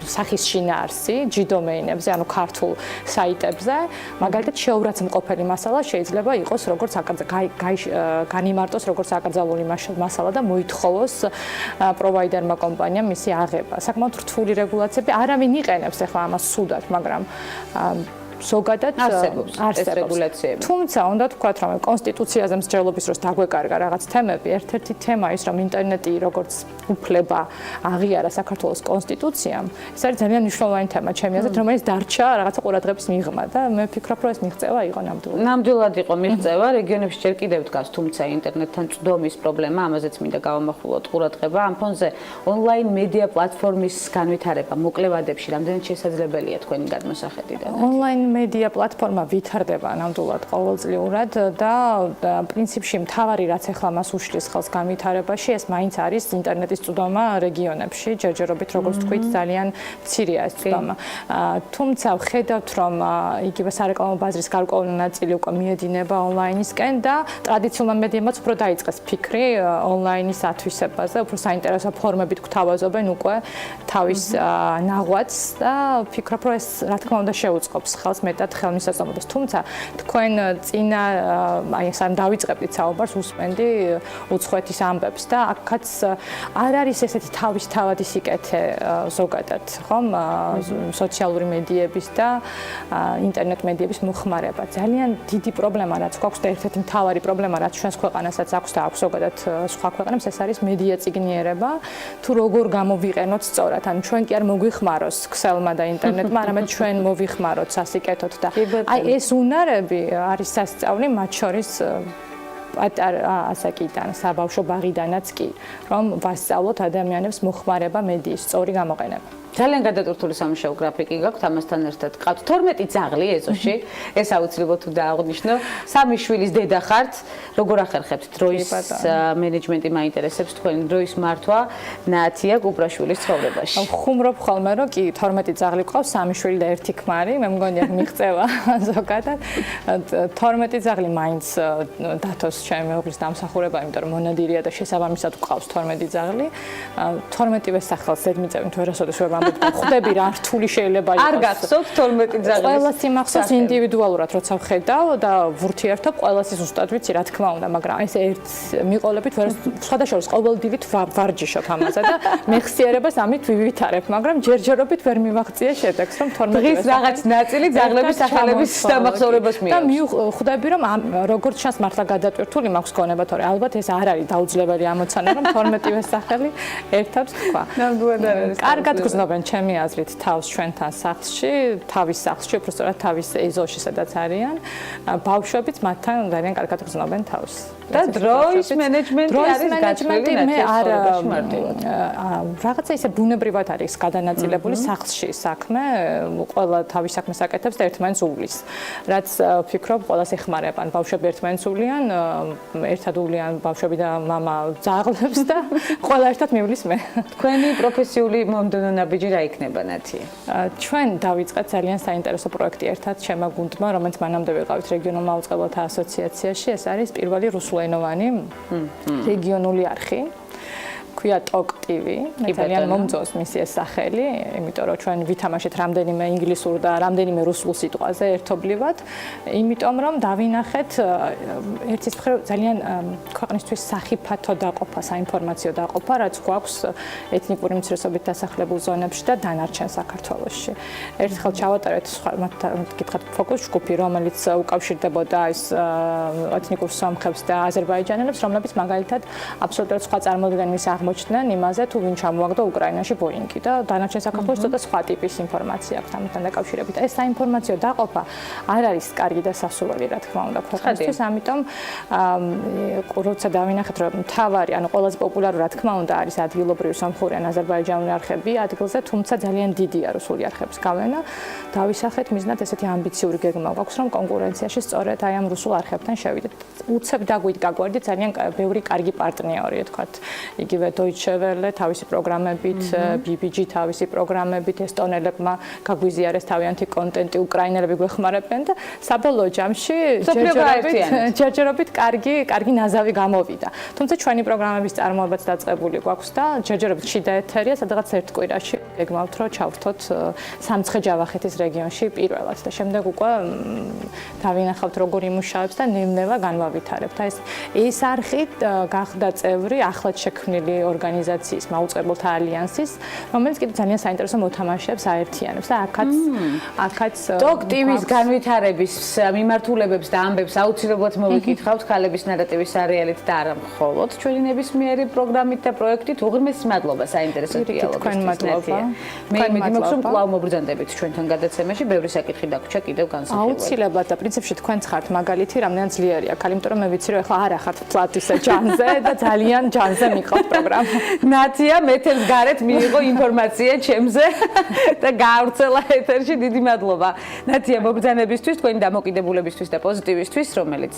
Speaker 6: სახის შინაარსი G დომეინებზე, ანუ ქართულ საიტებზე, მაგალითად შეურაცხმყოფელი მასალა შეიძლება იყოს როგორც განიმარტოს როგორც აკრძალული მასალა და მოითხოვოს პროვაიდერმა კომპანიამ მისი აღება. sakmot რთული რეგულაციები არავინ იყენებს ახლა ამას სუდად, მაგრამ ზოგადად
Speaker 2: არსებობს ეს რეგულაციები.
Speaker 6: თუმცა უნდა თქვათ, რომ კონსტიტუციაზე მსჯელობის დროს დაგვეკარგა რაღაც თემები, ერთ-ერთი თემა ის, რომ ინტერნეტი როგორც უფლება აღიარა საქართველოს კონსტიტუციამ, ეს არის ძალიან მნიშვნელოვანი თემა ჩემი აზრით, რომელიც დარჩა რაღაცა ყურადღების მიღმა და მე ვფიქრობ, რომ ეს მიღწევა იყო ნამდვილად.
Speaker 2: ნამდვილად იყო მიღწევა, რეგიონებში ჯერ კიდევ დგას, თუმცა ინტერნეტთან წვდომის პრობლემა, ამაზეც მინდა გავამახვილოთ ყურადღება, ამ ფონზე ონლაინ მედია პლატფორმის განვითარება მოკლევადებში რამდენად შესაძლებელია თქვენი გადმოსახედიდან?
Speaker 6: ონლაინ მედია პლატფორმა ვითარდება ნამდვილად ყოველწლიურად და პრინციპში მთავარი რაც ახლა მას უშლის ხელს განვითარებაში, ეს მაინც არის ინტერნეტის წვდომა რეგიონებში, ჯერჯერობით როგორც თქვით, ძალიან მცირეა ეს წვდომა. თუმცა ვხედავთ, რომ იგივე სარეკლამო ბაზრის გარკვეული ნაწილი უკვე მიედინება ონლაინისკენ და ტრადიციულმა მედიამაც უფრო დაიწყეს ფიქრი ონლაინის ათვისებაზე, უფრო საინტერესო ფორმებით გვთავაზობენ უკვე თავის ნაღვაწს და ვფიქრობ, რომ ეს რა თქმა უნდა შეუწყობს ხელს ხალხს მეტად ხელმისაწვდომობას. თუმცა თქვენ წინა აი ეს ამ დავიწყებდით საუბარს უსმენდი უცხოეთის ამბებს და აქაც არ არის ესეთი თავისთავადი სიკეთე ზოგადად, ხომ? სოციალური მედიების და ინტერნეტ მედიების მოხმარება. ძალიან დიდი პრობლემა რაც გვაქვს და ერთ-ერთი მთავარი პრობლემა რაც ჩვენს ქვეყანასაც აქვს და აქვს ზოგადად სხვა ქვეყნებს ეს არის მედია წიგნიერება. თუ როგორ გამოვიყენოთ სწორად. ანუ ჩვენ კი არ მოგვიხმაროს ქსელმა და ინტერნეტმა, არამედ ჩვენ მოვიხმაროთ სასიკეთოდ და აი ეს უნარები არის სასწაული მათ შორის პატარა ასაკიდან, საბავშვო ბაღიდანაც კი, რომ ვასწავლოთ ადამიანებს მოხმარება მედიის სწორი გამოყენება.
Speaker 2: ძალიან გადატვირთული სამუშაო გრაფიკი გაქვთ ამასთან ერთად. ყავთ 12 ძაღლი ეზოში, ეს აუცილებლად თუ დააღვნიშნო. 3 შვილის დედა ხართ. როგორ ახერხებთ დროის მენეჯმენტი მაინტერესებს თქვენი დროის მართვა ნათია კუპრაშვილის ცხოვრებაში?
Speaker 6: ხუმრობ ხოლმე რომ კი 12 ძაღლი ყავს, 3 შვილი და 1 ქმარი, მე მგონია მიღწევა ზოგადად. 12 ძაღლი მაინც დათოს ჩემი მეუღლის დამსახურება, იმიტომ რომ მონადირეა და შესაბამისად ყავს 12 ძაღლი. 12-ვე სახელს ზედმიწევით ვერასოდეს ვერ ხვდები რა რთული შეიძლება იყოს.
Speaker 2: არ გახსოვთ 12 ძაღლის?
Speaker 6: ყველას იმახსოვს ინდივიდუალურად, როცა ვხედავ და ვურთიერთობ, ყველას ის უბრალოდ ვიცი რა თქმა უნდა, მაგრამ ეს ერთ მიყოლებით ვერ სხვადასხვა ყოველდღიურად ვარჯიშობ ამაზე და მეხსიერებას ამით ვივითარებ, მაგრამ ჯერჯერობით ვერ მივაღწია შედეგს, რომ 12
Speaker 2: დღის რაღაც ნაწილი ძაღლების სახელების დამახსოვრებას მიიღებს.
Speaker 6: და მივხვდები რომ როგორც ჩანს მართლა გადატვირთული მაქვს გონება, თორე ალბათ ეს არ არის დაუძლებელი ამოცანა, რომ 12-ვე სახელი ერთად თქვა.
Speaker 2: ნამდვილად არ არის.
Speaker 6: კარგად გრძნობენ ჩემი აზრით თავს ჩვენთან სახლში, თავის სახლში, უბრალოდ თავის ეზოში სადაც არიან. ბავშვებიც მათთან ძალიან კარგად გრძნობენ თავს.
Speaker 2: და დროის მენეჯმენტი არის გაწეული
Speaker 6: მე არ რაღაცა ისე ბუნებრივად არის გადანაწილებული სახლში საქმე, ყველა თავის საქმეს აკეთებს და ერთმანეთს უვლის. რაც ვფიქრობ, ყველას ეხმარებან. ბავშვები ერთმანეთს უვლიან, ერთად უვლიან ბავშვები და მამა ძაღლებს და ყველა ერთად მივლის მე.
Speaker 2: თქვენი პროფესიული მომდევნო ნაბიჯი რა იქნება ნათია?
Speaker 6: ჩვენ დავიწყეთ ძალიან საინტერესო პროექტი ერთად ჩემმა გუნდმა, რომელიც მანამდე ვიყავით რეგიონულ მაუწყებლობათა ასოციაციაში. ეს არის პირველი რუსულენოვანი რეგიონული არხი. ქვია TOK TV. მე ძალიან მომწონს მისი ეს სახელი, იმიტომ რომ ჩვენ ვითამაშეთ რამდენიმე ინგლისურ და რამდენიმე რუსულ სიტყვაზე ერთობლივად, იმიტომ რომ დავინახეთ ერთის მხრივ ძალიან ქვეყნისთვის სახიფათო დაყოფა, საინფორმაციო დაყოფა, რაც გვაქვს ეთნიკური უმცირესობით დასახლებულ ზონებში და დანარჩენ საქართველოში. ერთხელ ჩავატარეთ გითხრათ ფოკუს ჯგუფი, რომელიც უკავშირდებოდა ეს ეთნიკურ სომხებს და აზერბაიჯანელებს, რომლებიც მაგალითად აბსოლუტურად სხვა წარმოდგენების აღმოჩნდნენ იმაზე, თუ ვინ ჩამოაგდო უკრაინაში ბოინგი და დანარჩენ საქართველოს ცოტა სხვა ტიპის ინფორმაცია აქვს ამასთან დაკავშირებით. ეს საინფორმაციო დაყოფა არ არის კარგი და სასურველი, რა თქმა უნდა, ქვეყნისთვის, ამიტომ როცა დავინახეთ, რომ მთავარი, ანუ ყველაზე პოპულარული, რა თქმა უნდა, არის ადგილობრივი სომხური ან აზერბაიჯანული არხები ადგილზე, თუმცა ძალიან დიდია რუსული არხების გავლენა. დავისახეთ მიზნად ესეთი ამბიციური გეგმა გვაქვს, რომ კონკურენციაში სწორედ აი ამ რუსულ არხებთან შევიდეთ. უცებ დაგვით გაგვარდით ძალიან ბევრი კარგი პარტნიორი, თქვათ, იგივე Deutsche Welle თავისი პროგრამებით, BBG თავისი პროგრამებით, ესტონელებმა გაგვიზიარეს თავიანთი კონტენტი, უკრაინელები გვეხმარებენ და საბოლოო ჯამში ჯერჯერობით კარგი ნაზავი გამოვიდა. თუმცა ჩვენი პროგრამების წარმოებაც დაწყებული გვაქვს და ჯერჯერობით შიდა ეთერია, სადღაც ერთ კვირაში გეგმავთ, რომ ჩავთოთ სამცხე-ჯავახეთის რეგიონში პირველად და შემდეგ უკვე დავინახავთ როგორ იმუშავებს და ნელა განვავითარებთ. ეს არხი გახდა წევრი ახლად შექმნილი ორგანიზაციის მაუწყებელთა ალიანსის, რომელიც კიდევ ძალიან საინტერესო მოთამაშეებს აერთიანებს და აქაც
Speaker 2: TOK TV-ს განვითარების მიმართულებებს და ამბებს აუცილებლად მოვიკითხავთ ქალების ნარატივის სერიალით და არა მხოლოდ ჩვენი ნებისმიერი პროგრამით და პროექტით. უღრმესი მადლობა საინტერესო დიალოგისთვის. მე იმედი მაქვს, რომ კვლავ მობრძანდებით ჩვენთან გადაცემაში, ბევრი საკითხი დაგვრჩა კიდევ განსახილველი.
Speaker 6: აუცილებლად და პრინციპში თქვენც ხართ მაგალითი, რამდენად ძლიერია ქალი, იმიტომ რომ მე ვიცი, რომ ახლა არ ახართ ფლატ ისე ჯანზე და ძალიან ჯანზე მიყავთ პროგრამა.
Speaker 2: ნათია მეთერს გარეთ მიიღო ინფორმაცია ჩემზე და გაავრცელა ეთერში. დიდი მადლობა ნათია მობრძანებისთვის, თქვენი დამოკიდებულებისთვის და პოზიტივისთვის, რომელიც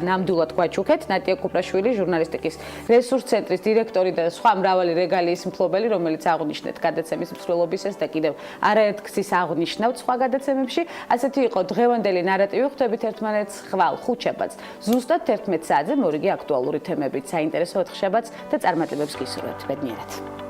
Speaker 2: ნამდვილად გვაჩუქეთ. ნათია კუპრაშვილი, ჟურნალისტიკის რესურს ცენტრის დირექტორი და სხვა მრავალი რეგალიის მფლობელი, რომელიც აღნიშნეთ გადაცემის მსვლელობისას და კიდევ არაერთგზის აღნიშნავთ სხვა გადაცემებში. ასეთი იყო დღევანდელი ნარატივი. ხვდებით ერთმანეთს ხვალ ხუთშაბათს ზუსტად 11 საათზე მორიგი აქტუალური თემებით, საინტერესო ოთხშაბათს და წარმატებებს გისურვებთ. ბედნიერად.